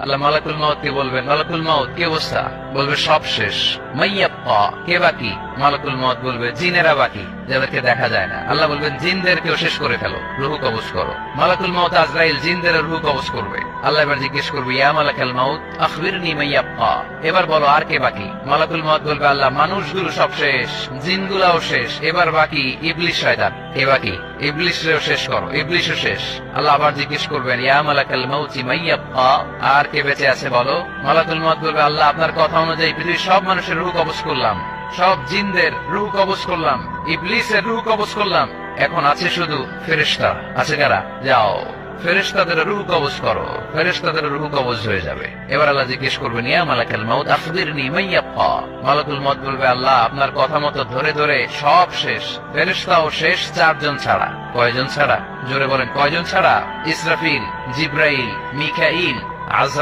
আল্লাহ মালাকুল মাউত কে বলবেন, মালাকুল মাউত কি অবস্থা? বলবে সব শেষ। মাইয়াব্বা, কে বাকি? মালাকুল মাউত বলবে জিনেরা বাকি, যাদেরকে দেখা যায় না। আল্লাহ বলবেন জিনদেরকেও শেষ করে ফেলো, রূহ কবজ করো। মালাকুল মাউত আজরাইল জিনদের রূহ কবজ করবে। আল্লাহ এবার জিজ্ঞেস করবে, ইয়া মালাকাল মাউত আখবিরনি মাইয়াব্বা, এবার বলো আর কে বাকি? মালাকুল মাউত বলবে, আল্লাহ মানুষগুলো সব শেষ, জিনগুলাও শেষ, এবার বাকি ইবলিস শয়তান। কে বাকি? ইবলিসরেও শেষ করো, ইবলিসও শেষ। আল্লাহ আবার জিজ্ঞেস করবেন, ইয়া মালাকাল মাউতি মাইয়াব্বা, আর কে বেঁচে আছে বলো? মালাকুল মাউত বলবে, আল্লাহ আপনার কথা অনুযায়ী পৃথিবীর সব মানুষের রূহ কবজ করলাম, সব জিনদের রূহ কবজ করলাম, ইবলিসের রূহ কবজ করলাম, এখন আছে শুধু ফেরেশতা। আছে কারা? যাও ফেরেশতাদের রূহ কবজ করো। ফেরেশতাদের রূহ কবজ হয়ে যাবে। এবার আল্লাহ জিজ্ঞেস করবেন, ইয়া মালাকাল মাউত আখবিরনি মাইয়াব্বা। মালাকুল মাউত বলবে, আল্লাহ আপনার কথা মতো ধরে ধরে সব শেষ, ফেরেশতাও শেষ, 4 জন ছাড়া। কয়জন ছাড়া? জোরে বলেন, কয়জন ছাড়া? ইসরাফিল, জিব্রাইল, মিকাইল, আজরাইল।